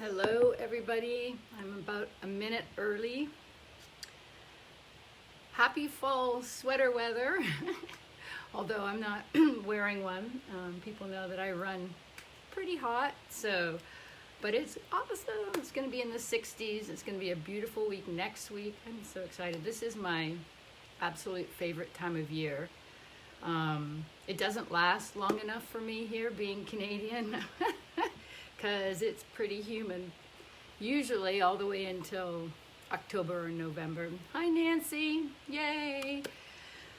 Hello everybody, I'm about a minute early. Happy fall sweater weather, although I'm not wearing one. People know that I run pretty hot, but it's awesome. It's going to be in the 60s. It's going to be a beautiful week next week. I'm so excited. This is my absolute favorite time of year. It doesn't last long enough for me here being Canadian because it's pretty humid, usually all the way until October or November. Hi Nancy, yay!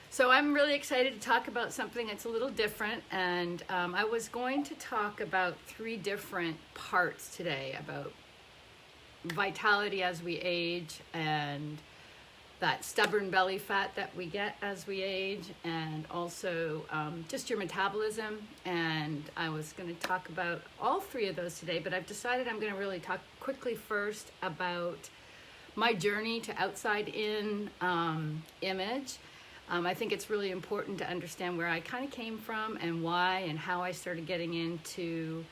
So I'm really excited to talk about something that's a little different, and I was going to talk about 3 different parts today about vitality as we age, and that stubborn belly fat that we get as we age, and also just your metabolism. And I was going to talk about all 3 of those today, but I've decided I'm going to really talk quickly first about my journey to outside-in image. I think it's really important to understand where I kind of came from and why and how I started getting into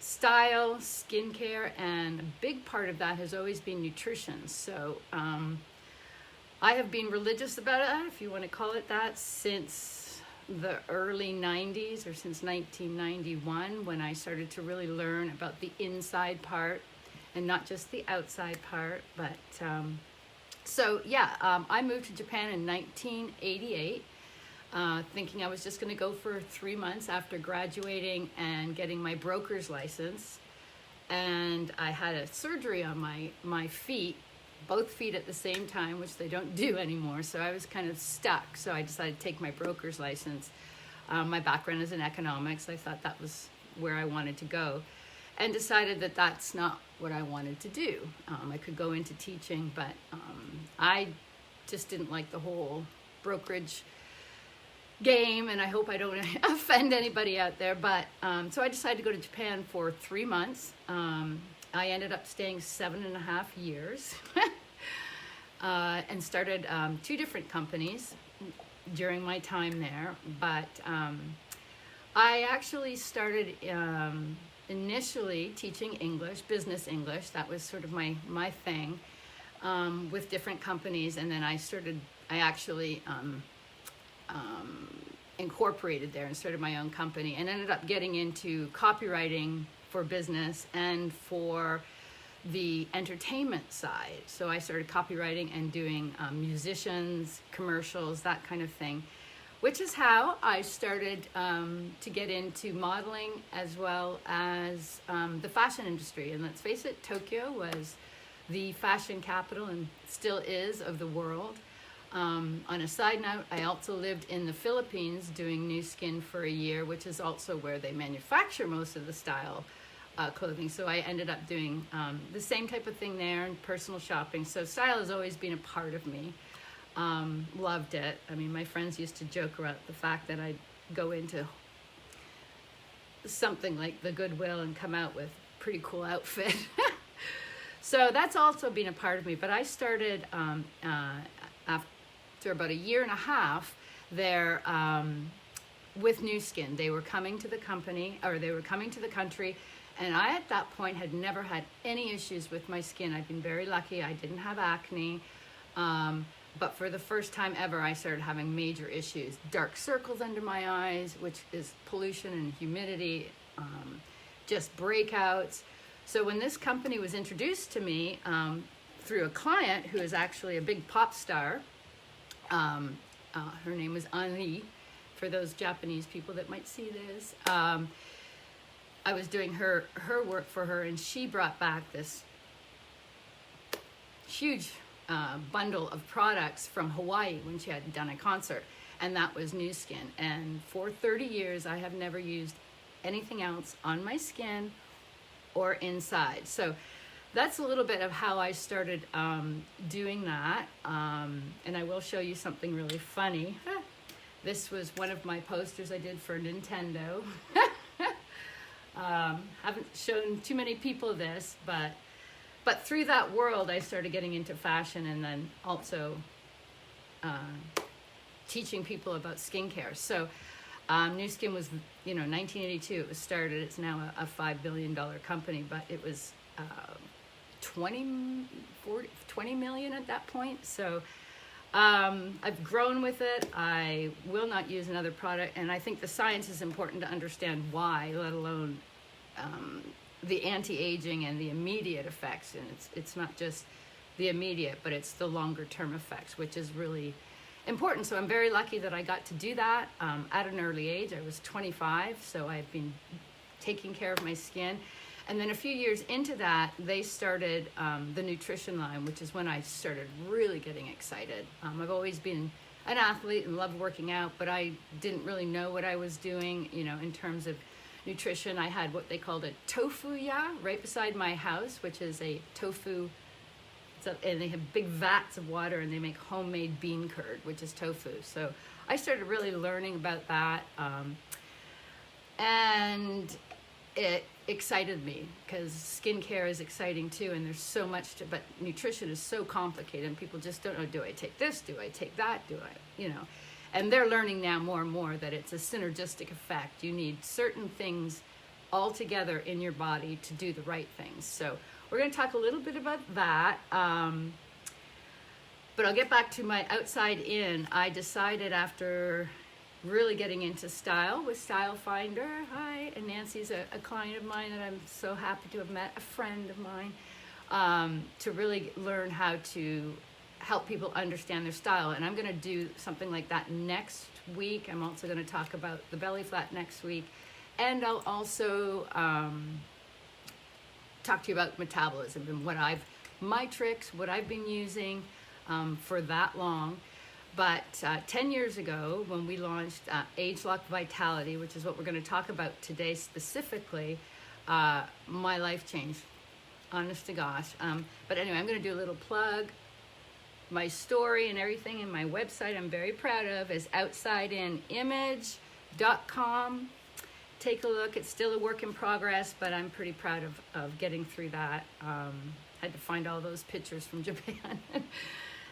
style, skincare, and a big part of that has always been nutrition. So I have been religious about it, if you want to call it that, since the early 90s, or since 1991, when I started to really learn about the inside part and not just the outside part. But I moved to Japan in 1988, thinking I was just going to go for 3 months after graduating and getting my broker's license. And I had a surgery on my feet, both feet at the same time, which they don't do anymore. So I was kind of stuck. So I decided to take my broker's license. My background is in economics. I thought that was where I wanted to go, and decided that that's not what I wanted to do. I could go into teaching, but I just didn't like the whole brokerage game, and I hope I don't offend anybody out there. But so I decided to go to Japan for 3 months. I ended up staying 7.5 years and started 2 different companies during my time there. But I actually started initially teaching English, business English. That was sort of my thing, with different companies. And then I actually incorporated there and started my own company, and ended up getting into copywriting for business and for the entertainment side. So I started copywriting and doing musicians, commercials, that kind of thing, which is how I started to get into modeling as well as the fashion industry. And let's face it, Tokyo was the fashion capital and still is of the world. On a side note, I also lived in the Philippines doing Nu Skin for a year, which is also where they manufacture most of the style clothing. So I ended up doing the same type of thing there, and personal shopping. So style has always been a part of me. Loved it. I mean, my friends used to joke about the fact that I'd go into something like the Goodwill and come out with a pretty cool outfit. So that's also been a part of me. But I started after about a year and a half there with Nu Skin. They were coming to the company, or they were coming to the country, and I at that point had never had any issues with my skin. I'd been very lucky. I didn't have acne. But for the first time ever, I started having major issues. Dark circles under my eyes, which is pollution and humidity, just breakouts. So when this company was introduced to me through a client who is actually a big pop star, her name was Anri, for those Japanese people that might see this. I was doing her work for her, and she brought back this huge bundle of products from Hawaii when she had done a concert, and that was Nu Skin. And for 30 years, I have never used anything else on my skin or inside. So that's a little bit of how I started doing that. And I will show you something really funny. This was one of my posters I did for Nintendo. Haven't shown too many people this, but through that world, I started getting into fashion, and then also teaching people about skincare. So Nu Skin was, 1982 it was started. It's now a $5 billion company, but it was 20 million at that point. So I've grown with it. I will not use another product, and I think the science is important to understand why, let alone the anti-aging and the immediate effects. And it's not just the immediate, but it's the longer term effects, which is really important. So I'm very lucky that I got to do that at an early age. I was 25, so I've been taking care of my skin. And then a few years into that, they started the nutrition line, which is when I started really getting excited. I've always been an athlete and loved working out, but I didn't really know what I was doing, in terms of nutrition. I had what they called a tofu ya right beside my house, which is a tofu. And they have big vats of water, and they make homemade bean curd, which is tofu. So I started really learning about that, and it excited me because skincare is exciting too, and there's so much but nutrition is so complicated, and people just don't know, do I take this, do I take that, do I, and they're learning now more and more that it's a synergistic effect. You need certain things all together in your body to do the right things. So we're going to talk a little bit about that, but I'll get back to my outside in. I decided after really getting into style with Style Finder. Hi, and Nancy's a client of mine that I'm so happy to have met, a friend of mine, to really learn how to help people understand their style. And I'm going to do something like that next week. I'm also going to talk about the belly flat next week. And I'll also talk to you about metabolism and my tricks, what I've been using for that long. But 10 years ago, when we launched ageLOC Vitality, which is what we're going to talk about today specifically, my life changed, honest to gosh. But anyway, I'm going to do a little plug. My story and everything, and my website I'm very proud of is outsideinimage.com. Take a look. It's still a work in progress, but I'm pretty proud of getting through that. Had to find all those pictures from Japan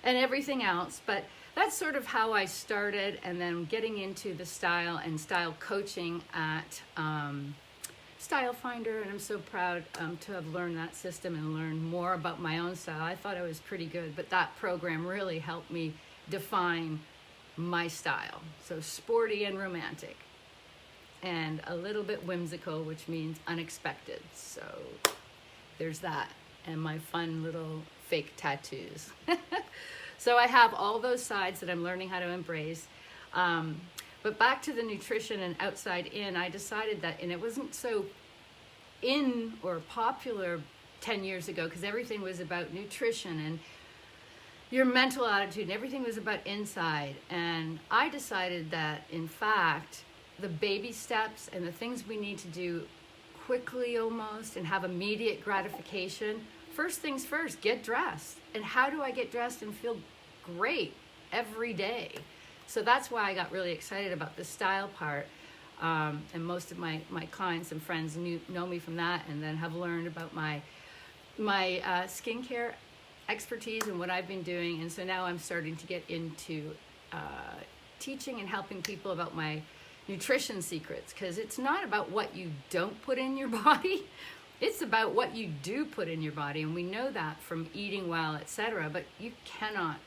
and everything else. But that's sort of how I started, and then getting into the style and style coaching at Style Finder, and I'm so proud to have learned that system and learned more about my own style. I thought I was pretty good, but that program really helped me define my style. So sporty and romantic, and a little bit whimsical, which means unexpected. So there's that, and my fun little fake tattoos. So I have all those sides that I'm learning how to embrace. But back to the nutrition and outside in, I decided that, and it wasn't so in or popular 10 years ago, because everything was about nutrition and your mental attitude, and everything was about inside. And I decided that, in fact, the baby steps and the things we need to do quickly almost and have immediate gratification. First things first, get dressed. And how do I get dressed and feel great every day? So that's why I got really excited about the style part. And most of my clients and friends know me from that, and then have learned about my skincare expertise and what I've been doing. And so now I'm starting to get into teaching and helping people about my nutrition secrets, because it's not about what you don't put in your body. It's about what you do put in your body, and we know that from eating well, etc. But you cannot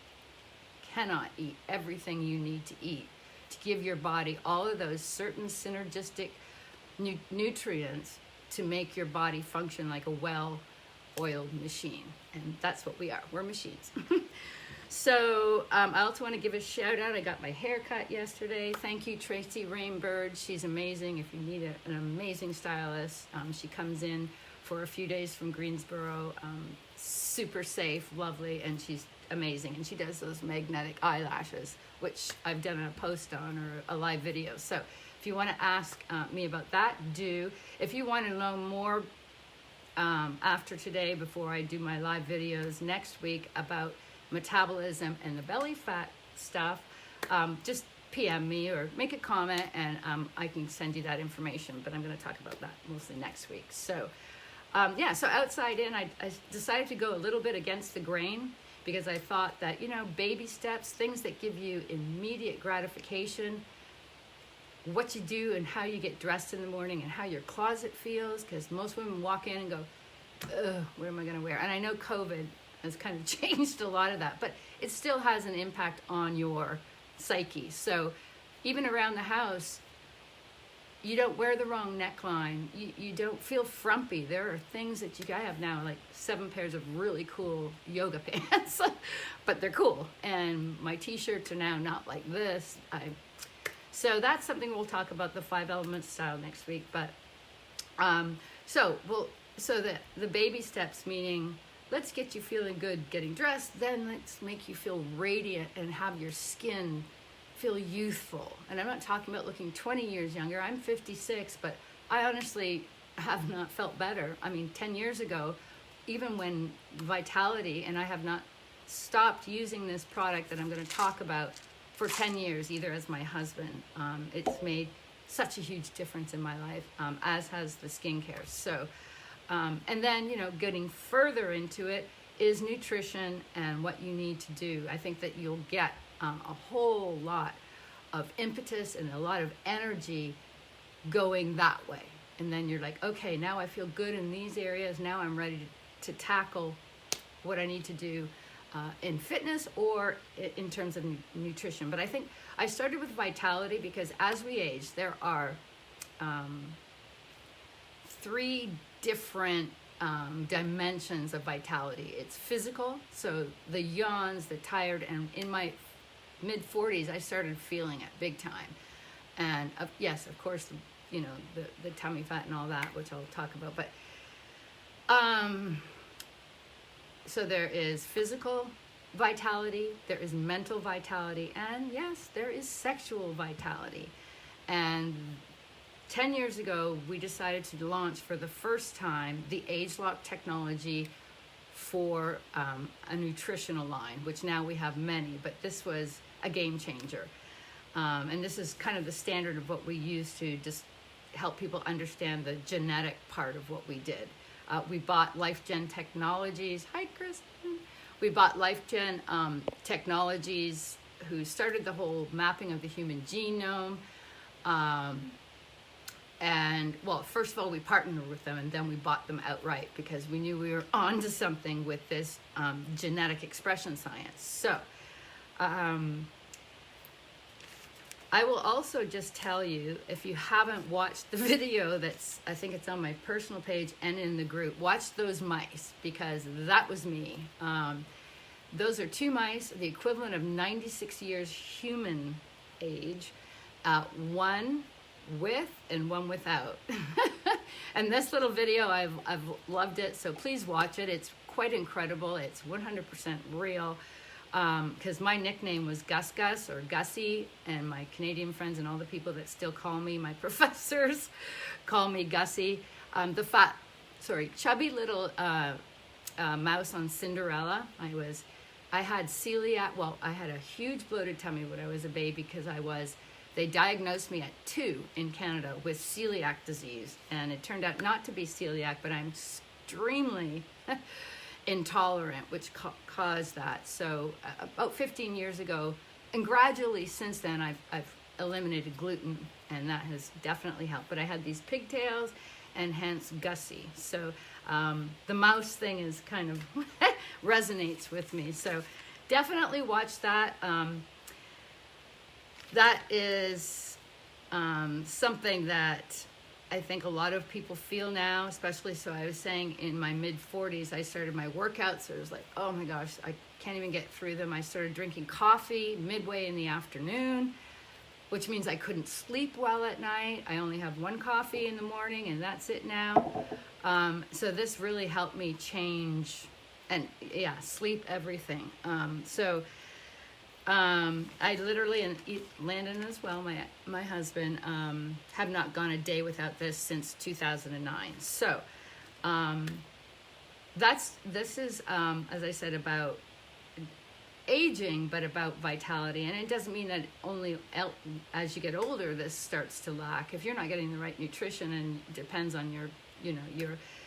eat everything you need to eat to give your body all of those certain synergistic nutrients to make your body function like a well-oiled machine. And that's what we are. We're machines. So I also want to give a shout out. I got my hair cut yesterday. Thank you, Tracy Rainbird. She's amazing. If you need an amazing stylist, she comes in for a few days from Greensboro. Super safe, lovely, and she's amazing. And she does those magnetic eyelashes, which I've done a post on, or a live video. So if you want to ask me about that, do. If you want to know more after today, before I do my live videos next week about metabolism and the belly fat stuff, just PM me or make a comment, and I can send you that information. But I'm going to talk about that mostly next week. So so outside in, I decided to go a little bit against the grain, because I thought that, baby steps, things that give you immediate gratification, what you do and how you get dressed in the morning and how your closet feels, because most women walk in and go, ugh, what am I going to wear? And I know COVID has kind of changed a lot of that, but it still has an impact on your psyche. So even around the house, you don't wear the wrong neckline. You don't feel frumpy. There are things that I have now, like 7 pairs of really cool yoga pants, but they're cool. And my t-shirts are now not like this. So that's something we'll talk about, the 5 elements style, next week. But so the baby steps, meaning let's get you feeling good getting dressed, then let's make you feel radiant and have your skin feel youthful. And I'm not talking about looking 20 years younger. I'm 56, but I honestly have not felt better. I mean, 10 years ago, even when Vitality, and I have not stopped using this product that I'm going to talk about for 10 years, either as my husband. It's made such a huge difference in my life, as has the skincare. So, and then, getting further into it is nutrition and what you need to do. I think that you'll get a whole lot of impetus and a lot of energy going that way. And then you're like, okay, now I feel good in these areas. Now I'm ready to tackle what I need to do in fitness or in terms of nutrition. But I think I started with Vitality because as we age, there are 3 different dimensions of vitality. It's physical, so the yawns, the tired, and in my mid-40s, I started feeling it big time. And yes, of course, the tummy fat and all that, which I'll talk about. But so there is physical vitality, there is mental vitality, and yes, there is sexual vitality. And 10 years ago, we decided to launch for the first time the ageLOC technology for a nutritional line, which now we have many, but this was a game changer. And this is kind of the standard of what we use to just help people understand the genetic part of what we did. We bought LifeGen Technologies. Hi, Kristen. We bought LifeGen Technologies, who started the whole mapping of the human genome. And well, first of all, we partnered with them and then we bought them outright because we knew we were onto something with this genetic expression science. So I will also just tell you, if you haven't watched the video I think it's on my personal page and in the group, watch those mice, because that was me. Those are 2 mice, the equivalent of 96 years human age, one with and one without. And this little video, I've loved it, so please watch it. It's quite incredible. It's 100% real. Because my nickname was Gus Gus or Gussie, and my Canadian friends and all the people that still call me, my professors, call me Gussie. The chubby little mouse on Cinderella. I had celiac. Well, I had a huge bloated tummy when I was a baby because they diagnosed me at 2 in Canada with celiac disease, and it turned out not to be celiac, but I'm extremely intolerant, which caused that. So about 15 years ago, and gradually since then, I've eliminated gluten, and that has definitely helped. But I had these pigtails, and hence Gussie. So the mouse thing is kind of resonates with me. So definitely watch that. That is something that I think a lot of people feel now, especially, so I was saying in my mid-40s, I started my workouts, so it was like, oh my gosh, I can't even get through them. I started drinking coffee midway in the afternoon, which means I couldn't sleep well at night. I only have 1 coffee in the morning, and that's it now. So this really helped me change, and yeah, sleep, everything. I literally, and Landon as well, my husband, have not gone a day without this since 2009. So this is, as I said, about aging, but about vitality. And it doesn't mean that only as you get older this starts to lack. If you're not getting the right nutrition, and it depends on your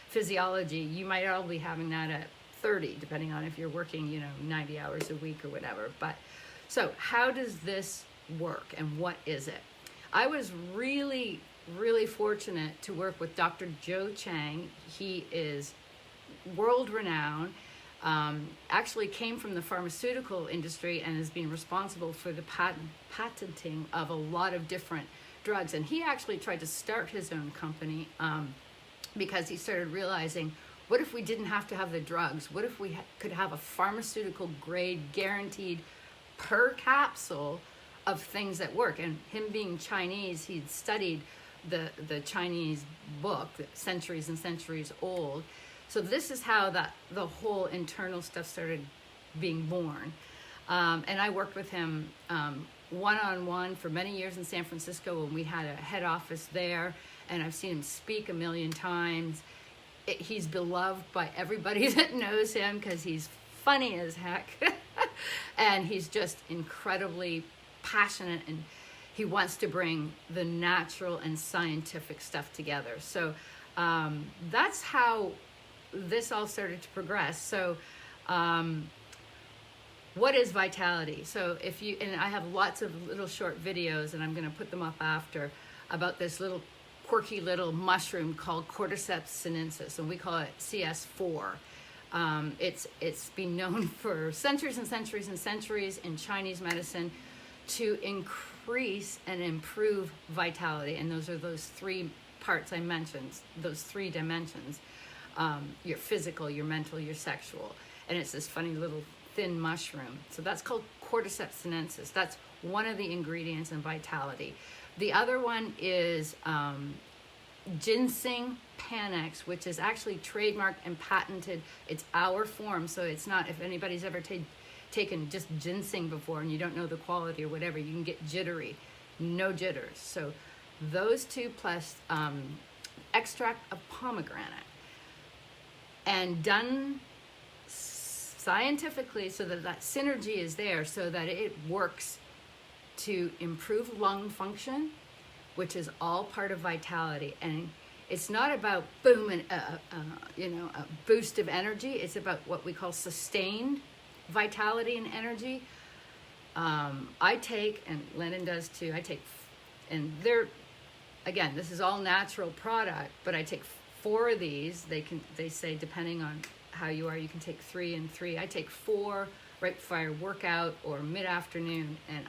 physiology, you might all be having that at 30, depending on if you're working 90 hours a week or whatever. But so how does this work, and what is it? I was really, really fortunate to work with Dr. Joe Chang. He is world renowned. Actually came from the pharmaceutical industry and has been responsible for the patenting of a lot of different drugs. And he actually tried to start his own company because he started realizing, what if we didn't have to have the drugs? What if we could have a pharmaceutical grade guaranteed per capsule of things that work? And him being Chinese, he'd studied the Chinese book, centuries and centuries old. So this is how the whole internal stuff started being born. And I worked with him one-on-one for many years in San Francisco when we had a head office there, and I've seen him speak a million times. He's beloved by everybody that knows him because he's funny as heck. And he's just incredibly passionate, and he wants to bring the natural and scientific stuff together. So that's how this all started to progress. So what is vitality? So if you, and I have lots of little short videos, and I'm going to put them up after, about this little quirky little mushroom called Cordyceps sinensis, and we call it CS4. It's been known for centuries and centuries and centuries in Chinese medicine to increase and improve vitality. And those are those three parts I mentioned, those three dimensions. Your physical, your mental, your sexual. And it's this funny little thin mushroom. So that's called Cordyceps sinensis. That's one of the ingredients in vitality. The other one is ginseng panax, which is actually trademarked and patented. It's our form, so it's not, if anybody's ever taken just ginseng before and you don't know the quality or whatever, you can get jittery. No jitters. So those two plus extract of pomegranate, and done scientifically so that that synergy is there, so that it works to improve lung function, which is all part of vitality. And it's not about boom and a boost of energy. It's about what we call sustained vitality and energy. I take, and Lennon does too, I take, and they're, again, this is all natural product, but I take 4 of these. They say depending on how you are, you can take 3 and 3. I take 4 right before I workout or mid-afternoon, and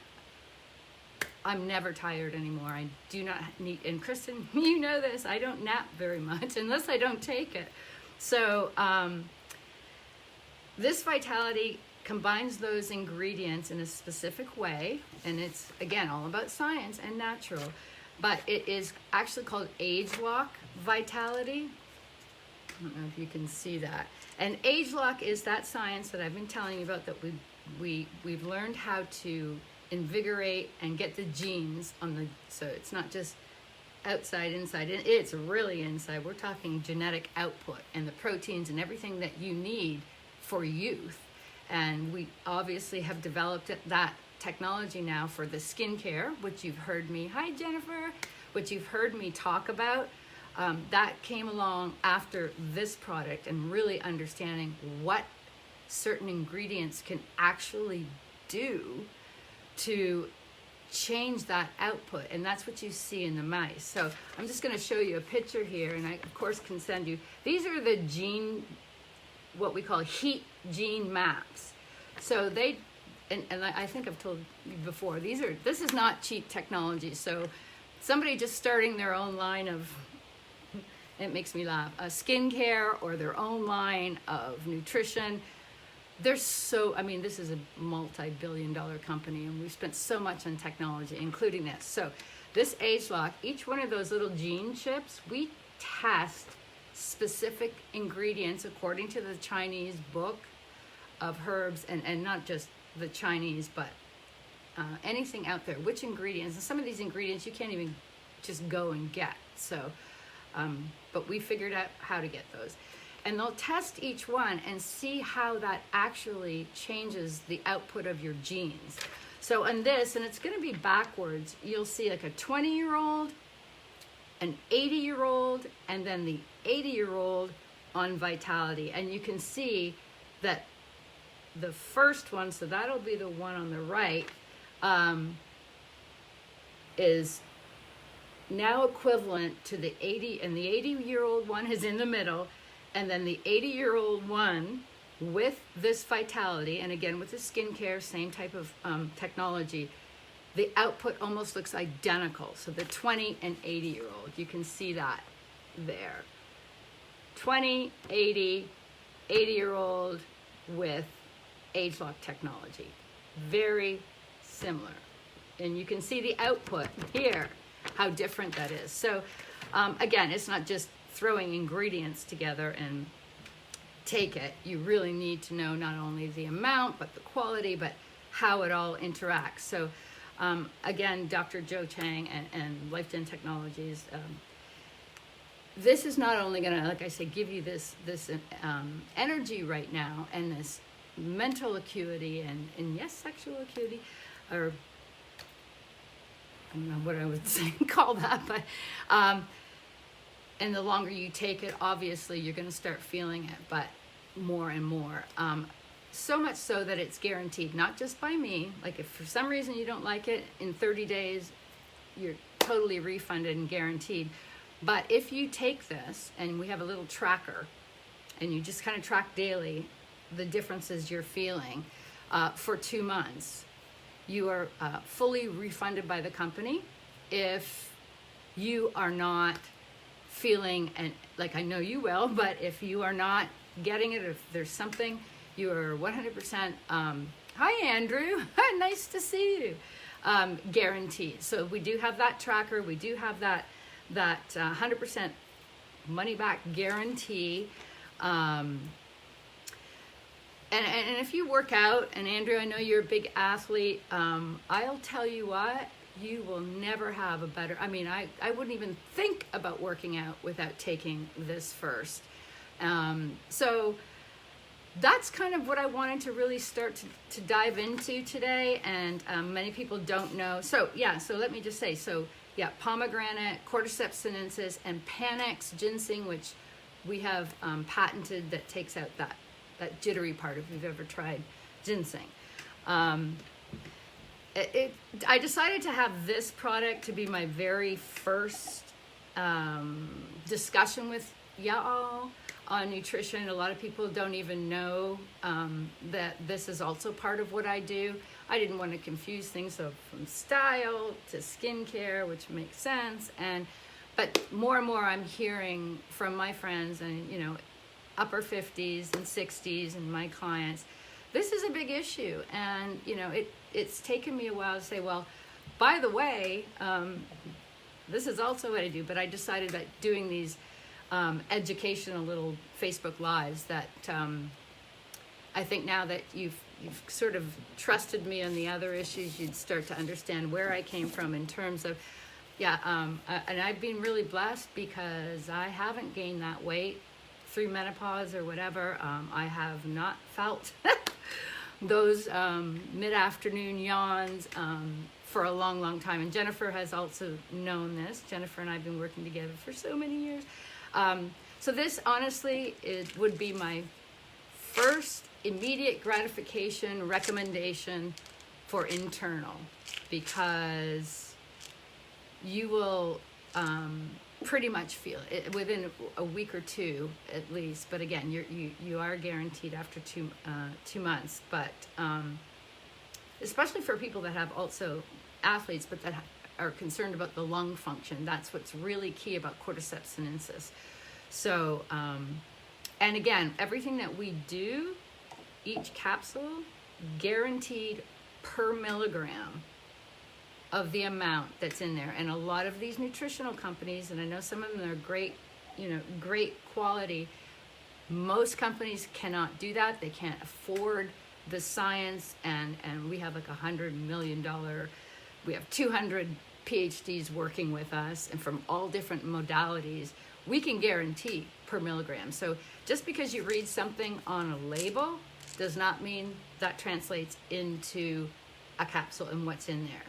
I'm never tired anymore. I do not need, and Kristen, you know this, I don't nap very much unless I don't take it. So this vitality combines those ingredients in a specific way, and it's, again, all about science and natural, but it is actually called Age Lock Vitality. I don't know if you can see that. And Age Lock is that science that I've been telling you about, that we've learned how to invigorate and get the genes on the, so it's not just outside, inside, it's really inside. We're talking genetic output and the proteins and everything that you need for youth. And we obviously have developed that technology now for the skincare, which you've heard me, hi Jennifer, which you've heard me talk about. That came along after this product, and really understanding what certain ingredients can actually do to change that output. And that's what you see in the mice. So I'm just going to show you a picture here, and I of course can send you, these are the gene, what we call heat gene maps. So they, and I think I've told you before, this is not cheap technology. So somebody just starting their own line of, it makes me laugh, skincare or their own line of nutrition, there's so, I mean, this is a multi-billion-dollar company, and we've spent so much on technology, including this. So this Age Lock, each one of those little gene chips, we test specific ingredients according to the Chinese book of herbs, and not just the Chinese, but anything out there, which ingredients, and some of these ingredients you can't even just go and get. So, but we figured out how to get those. And they'll test each one and see how that actually changes the output of your genes. So on this, and it's going to be backwards, you'll see like a 20-year-old, an 80-year-old, and then the 80-year-old on vitality. And you can see that the first one, so that'll be the one on the right, is now equivalent to the 80, and the 80-year-old one is in the middle, and then the 80-year-old one with this vitality, and again with the skincare, same type of technology, the output almost looks identical. So the 20 and 80-year-old, you can see that there. 20, 80, 80-year-old with ageLOC technology. Very similar. And you can see the output here, how different that is. So again, it's not just throwing ingredients together and take it. You really need to know not only the amount, but the quality, but how it all interacts. So again, Dr. Joe Chang and LifeGen Technologies, this is not only going to, like I say, give you this energy right now, and this mental acuity, and yes, sexual acuity, or I don't know what I would say, call that, but and the longer you take it, obviously you're going to start feeling it, but more and more. So much so that it's guaranteed, not just by me. Like if for some reason you don't like it, in 30 days, you're totally refunded and guaranteed. But if you take this, and we have a little tracker, and you just kind of track daily the differences you're feeling for 2 months, you are fully refunded by the company. If you are not feeling, and like I know you will, but if you are not getting it, if there's something, you are 100%, hi Andrew, nice to see you, guaranteed. So we do have that tracker, we do have that 100% money back guarantee. And if you work out, and Andrew, I know you're a big athlete, I'll tell you what, you will never have a better, I mean, I wouldn't even think about working out without taking this first. So that's kind of what I wanted to really start to dive into today, and many people don't know. So yeah, so let me just say, so yeah, pomegranate, cordyceps sinensis, and Panax ginseng, which we have patented, that takes out that jittery part if you've ever tried ginseng. I decided to have this product to be my very first discussion with y'all on nutrition. A lot of people don't even know that this is also part of what I do. I didn't want to confuse things, so from style to skincare, which makes sense, but more and more I'm hearing from my friends and, you know, upper 50s and 60s and my clients, this is a big issue. And, you know, it's taken me a while to say, well, by the way, this is also what I do, but I decided that doing these educational little Facebook Lives that I think now that you've sort of trusted me on the other issues, you'd start to understand where I came from in terms of, and I've been really blessed because I haven't gained that weight through menopause or whatever. I have not felt those mid-afternoon yawns for a long, long time. And Jennifer has also known this. Jennifer and I have been working together for so many years. So this, honestly, would be my first immediate gratification recommendation for internal, because you will pretty much feel it within a week or two at least. But again, you are guaranteed after 2 months. But especially for people that have also athletes, but that are concerned about the lung function, that's what's really key about cordyceps sinensis. So, and again, everything that we do, each capsule, guaranteed per milligram of the amount that's in there. And a lot of these nutritional companies, and I know some of them are great, you know, great quality, most companies cannot do that. They can't afford the science, and we have like $100 million, we have 200 PhDs working with us, and from all different modalities, we can guarantee per milligram. So just because you read something on a label does not mean that translates into a capsule and what's in there.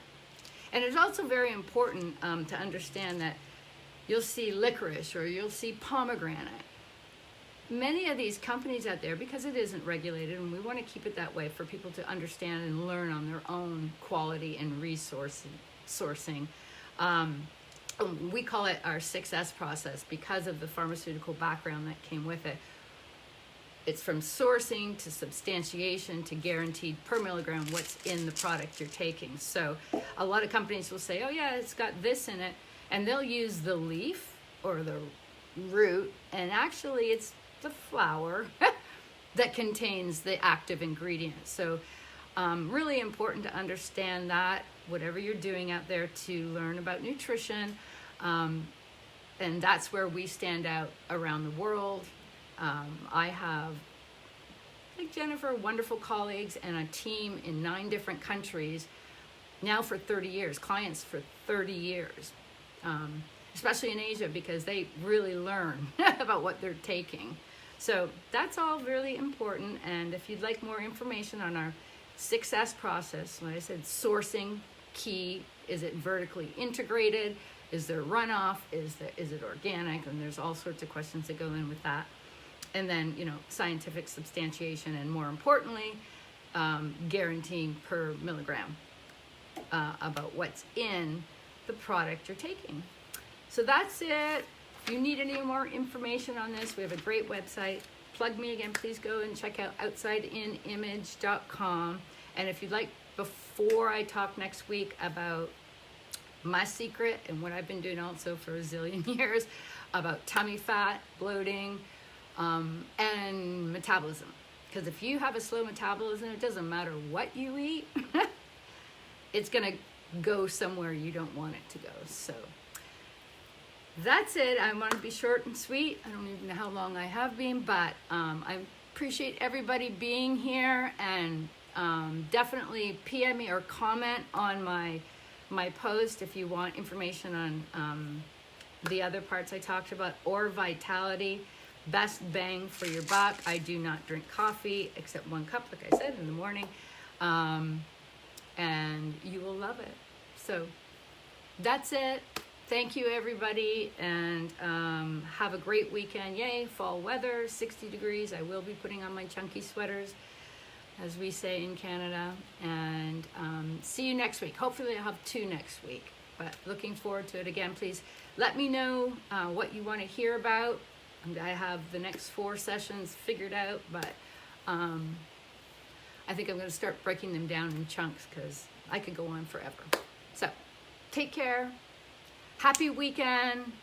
And it's also very important to understand that you'll see licorice or you'll see pomegranate. Many of these companies out there, because it isn't regulated, and we want to keep it that way for people to understand and learn on their own quality and resource sourcing, we call it our 6S process because of the pharmaceutical background that came with it. It's from sourcing to substantiation to guaranteed per milligram what's in the product you're taking. So a lot of companies will say, oh yeah, it's got this in it, and they'll use the leaf or the root, and actually it's the flower that contains the active ingredient. So really important to understand that, whatever you're doing out there, to learn about nutrition. And that's where we stand out around the world. I have, like Jennifer, wonderful colleagues and a team in 9 different countries now for 30 years, clients for 30 years, especially in Asia, because they really learn about what they're taking. So that's all really important. And if you'd like more information on our 6S process, like I said, sourcing, key, is it vertically integrated? Is there runoff? Is it organic? And there's all sorts of questions that go in with that. And then, scientific substantiation, and more importantly, guaranteeing per milligram about what's in the product you're taking. So that's it. If you need any more information on this, we have a great website. Plug me again, please go and check out outsideinimage.com. And if you'd like, before I talk next week about my secret and what I've been doing also for a zillion years about tummy fat, bloating, and metabolism. Because if you have a slow metabolism, it doesn't matter what you eat, it's going to go somewhere you don't want it to go. So that's it. I want to be short and sweet. I don't even know how long I have been, but I appreciate everybody being here, and definitely PM me or comment on my post if you want information on the other parts I talked about, or Vitality. Best bang for your buck. I do not drink coffee except 1 cup, like I said, in the morning. And you will love it. So that's it. Thank you, everybody, and have a great weekend. Yay, fall weather, 60 degrees. I will be putting on my chunky sweaters, as we say in Canada. And see you next week. Hopefully I'll have 2 next week, but looking forward to it. Again, please let me know what you want to hear about. I have the next 4 sessions figured out, but I think I'm going to start breaking them down in chunks because I could go on forever. So take care. Happy weekend.